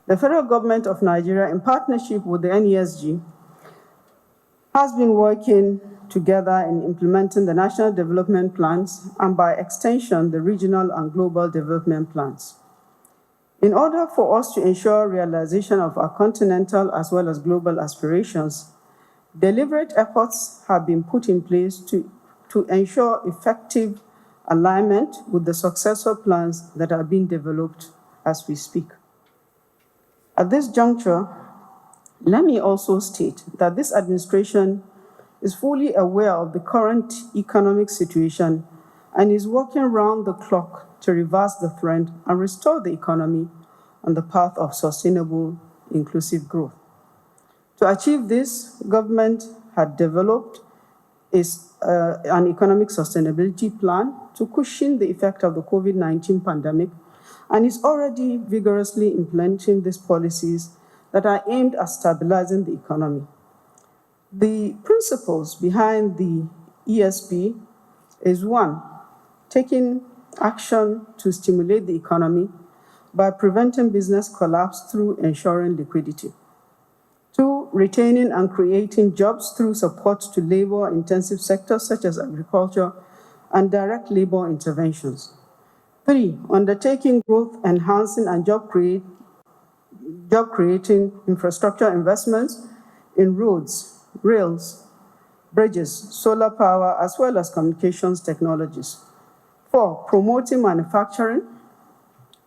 The federal government of Nigeria, in partnership with the NESG, has been working together in implementing the national development plans and, by extension, the regional and global development plans. In order for us to ensure realization of our continental as well as global aspirations, deliberate efforts have been put in place to ensure effective alignment with the successor plans that are being developed as we speak. At this juncture, let me also state that this administration is fully aware of the current economic situation and is working round the clock to reverse the trend and restore the economy on the path of sustainable, inclusive growth. To achieve this, government had developed an economic sustainability plan to cushion the effect of the COVID-19 pandemic and is already vigorously implementing these policies that are aimed at stabilizing the economy. The principles behind the ESP is one, taking action to stimulate the economy by preventing business collapse through ensuring liquidity. Two, retaining and creating jobs through support to labor-intensive sectors such as agriculture and direct labor interventions. Three, undertaking growth-enhancing and job-creating infrastructure investments in roads, rails, bridges, solar power, as well as communications technologies. Four, promoting manufacturing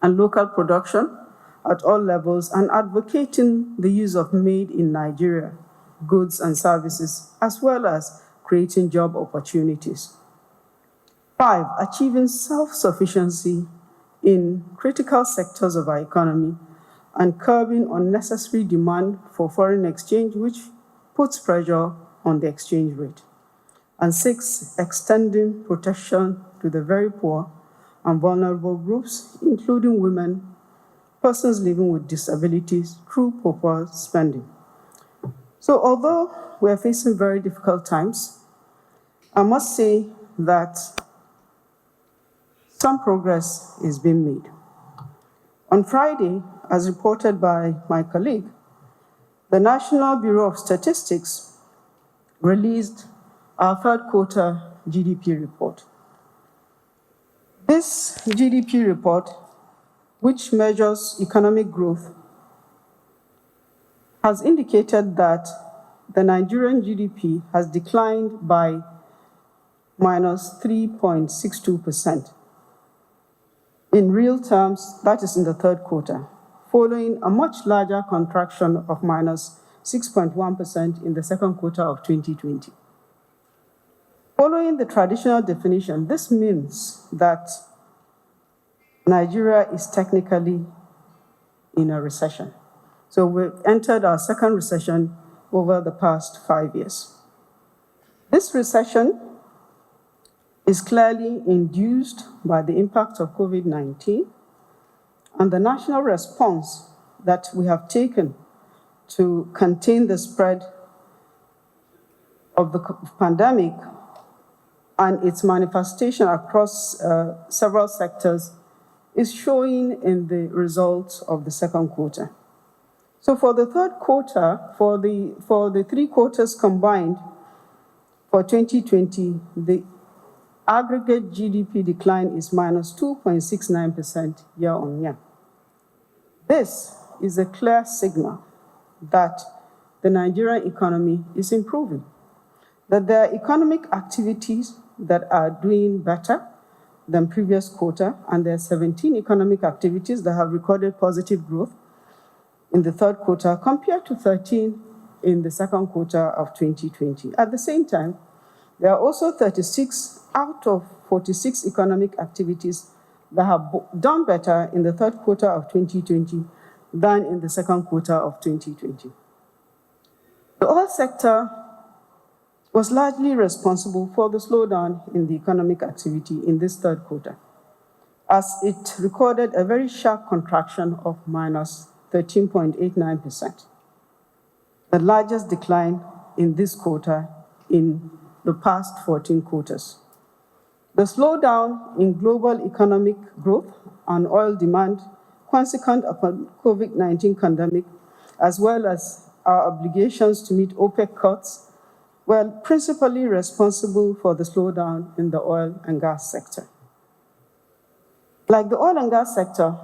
and local production at all levels and advocating the use of made in Nigeria goods and services, as well as creating job opportunities. Five, achieving self-sufficiency in critical sectors of our economy and curbing unnecessary demand for foreign exchange, which puts pressure on the exchange rate. And six, extending protection to the very poor and vulnerable groups, including women, persons living with disabilities, through proper spending. So although we are facing very difficult times, I must say that some progress is being made. On Friday, as reported by my colleague, the National Bureau of Statistics released our third quarter GDP report. This GDP report, which measures economic growth, has indicated that the Nigerian GDP has declined by minus 3.62%. In real terms, that is in the third quarter, following a much larger contraction of minus 6.1% in the second quarter of 2020. Following the traditional definition, this means that Nigeria is technically in a recession. So we've entered our second recession over the past 5 years. This recession is clearly induced by the impact of COVID-19 and the national response that we have taken to contain the spread of the pandemic and its manifestation across several sectors is showing in the results of the second quarter. So for the third quarter, for the 3 quarters combined for 2020, the aggregate GDP decline is minus 2.69% year-on-year. This is a clear signal that the Nigerian economy is improving, that there are economic activities that are doing better than previous quarter, and there are 17 economic activities that have recorded positive growth in the third quarter compared to 13 in the second quarter of 2020. At the same time, there are also 36 out of 46 economic activities that have done better in the third quarter of 2020 than in the second quarter of 2020. The oil sector was largely responsible for the slowdown in the economic activity in this third quarter, as it recorded a very sharp contraction of minus 13.89%, the largest decline in this quarter in the past 14 quarters. The slowdown in global economic growth and oil demand consequent upon COVID-19 pandemic, as well as our obligations to meet OPEC cuts, were principally responsible for the slowdown in the oil and gas sector. Like the oil and gas sector,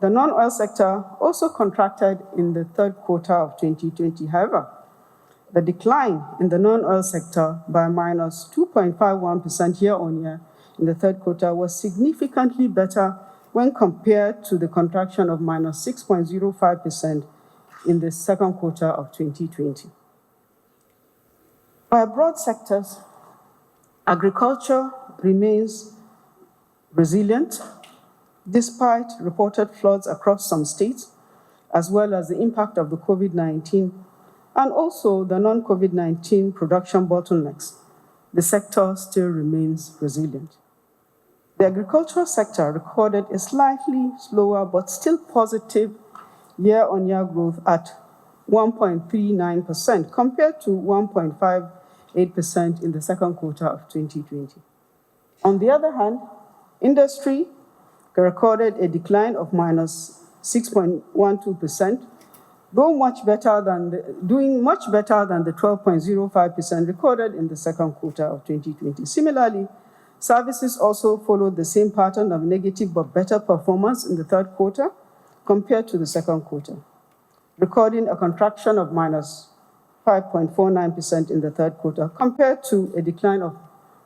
the non-oil sector also contracted in the third quarter of 2020. However, the decline in the non-oil sector by minus 2.51% year-on-year in the third quarter was significantly better when compared to the contraction of minus 6.05% in the second quarter of 2020. By broad sectors, agriculture remains resilient despite reported floods across some states, as well as the impact of the COVID-19 and also the non-COVID-19 production bottlenecks. The sector still remains resilient. The agricultural sector recorded a slightly slower but still positive year-on-year growth at 1.39% compared to 1.58% in the second quarter of 2020. On the other hand, industry recorded a decline of minus 6.12%, doing much better than the 12.05% recorded in the second quarter of 2020. Similarly, services also followed the same pattern of negative but better performance in the third quarter compared to the second quarter, recording a contraction of minus 5.49% in the third quarter compared to a decline of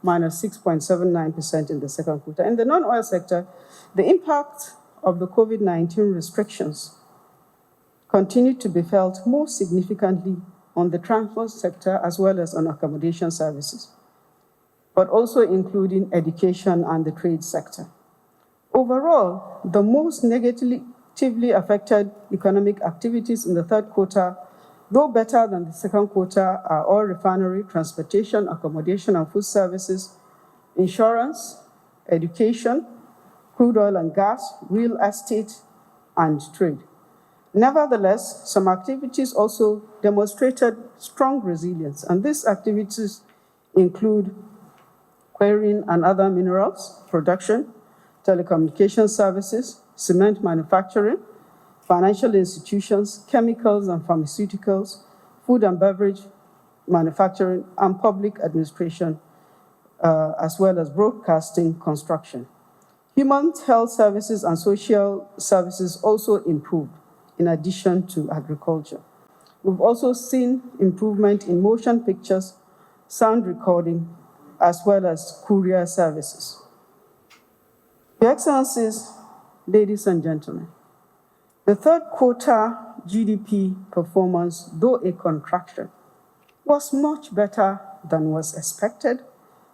minus 6.79% in the second quarter. In the non-oil sector, the impact of the COVID-19 restrictions continued to be felt most significantly on the transport sector as well as on accommodation services, but also including education and the trade sector. Overall, the most negatively affected economic activities in the third quarter, though better than the second quarter, are oil refinery, transportation, accommodation and food services, insurance, education, crude oil and gas, real estate, and trade. Nevertheless, some activities also demonstrated strong resilience, and these activities include quarrying and other minerals production, telecommunication services, cement manufacturing, financial institutions, chemicals and pharmaceuticals, food and beverage manufacturing, and public administration, as well as broadcasting construction. Human health services and social services also improved, in addition to agriculture. We've also seen improvement in motion pictures, sound recording, as well as courier services. Your Excellencies, ladies and gentlemen, the third quarter GDP performance, though a contraction, was much better than was expected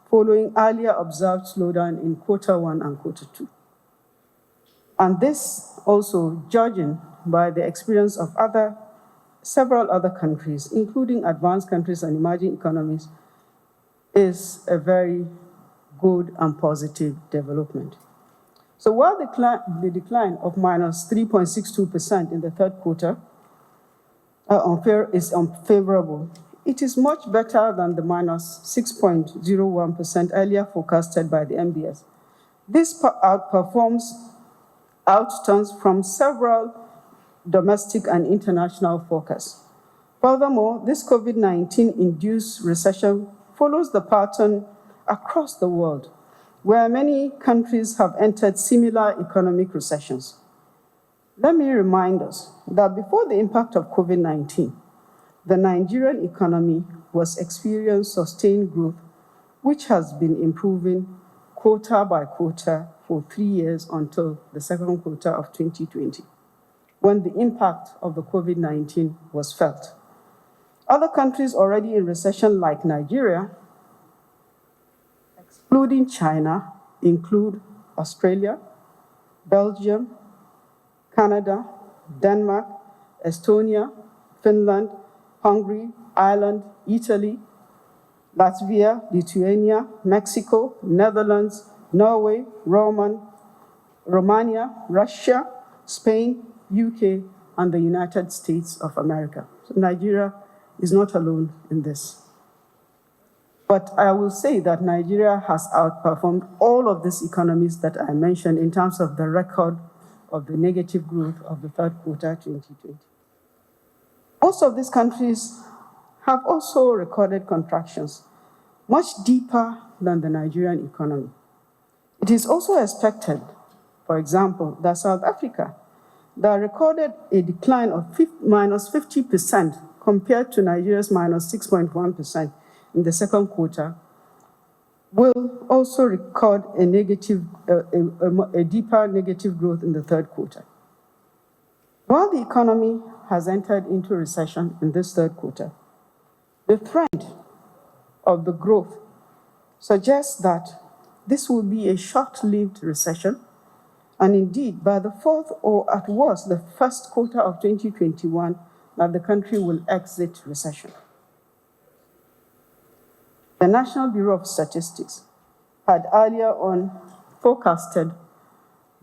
following earlier observed slowdown in quarter one and quarter two. And this also judging by the experience of several other countries, including advanced countries and emerging economies, is a very good and positive development. So while the decline of minus 3.62% in the third quarter is unfavorable, it is much better than the minus 6.01% earlier forecasted by the MBS. This outturns from several domestic and international forecasts. Furthermore, this COVID-19-induced recession follows the pattern across the world, where many countries have entered similar economic recessions. Let me remind us that before the impact of COVID-19, the Nigerian economy was experiencing sustained growth, which has been improving quarter by quarter for 3 years until the second quarter of 2020, when the impact of the COVID-19 was felt. Other countries already in recession, like Nigeria, excluding China, include Australia, Belgium, Canada, Denmark, Estonia, Finland, Hungary, Ireland, Italy, Latvia, Lithuania, Mexico, Netherlands, Norway, Romania, Russia, Spain, UK, and the United States of America. So Nigeria is not alone in this. But I will say that Nigeria has outperformed all of these economies that I mentioned in terms of the record of the negative growth of the third quarter 2020. Most of these countries have also recorded contractions, much deeper than the Nigerian economy. It is also expected, for example, that South Africa, that recorded a decline of minus 50% compared to Nigeria's minus 6.1% in the second quarter, will also record a deeper negative growth in the third quarter. While the economy has entered into recession in this third quarter, the trend of the growth suggests that this will be a short-lived recession, and indeed, by the fourth or at worst the first quarter of 2021, that the country will exit recession. The National Bureau of Statistics had earlier on forecasted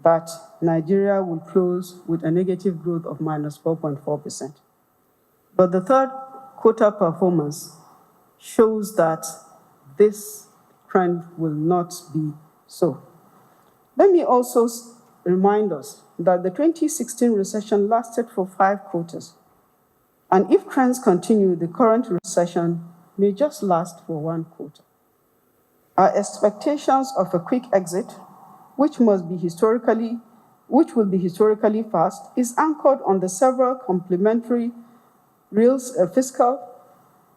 that Nigeria will close with a negative growth of minus 4.4%. But the third quarter performance shows that this trend will not be so. Let me also remind us that the 2016 recession lasted for 5 quarters. And if trends continue, the current recession may just last for 1 quarter. Our expectations of a quick exit, which will be historically fast, is anchored on the several complementary real sector and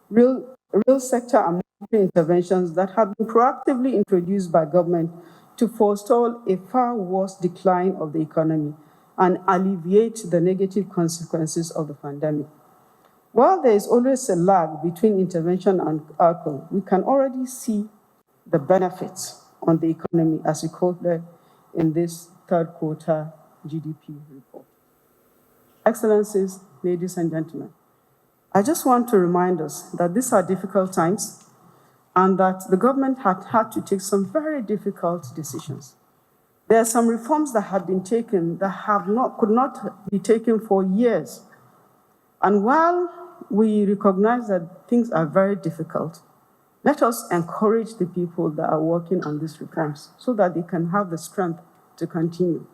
monetary interventions that have been proactively introduced by government to forestall a far worse decline of the economy and alleviate the negative consequences of the pandemic. While there is always a lag between intervention and outcome, we can already see the benefits on the economy as recorded in this third quarter GDP report. Excellencies, ladies and gentlemen, I just want to remind us that these are difficult times and that the government had to take some very difficult decisions. There are some reforms that have been taken that could not be taken for years. And while we recognize that things are very difficult, let us encourage the people that are working on these reforms so that they can have the strength to continue.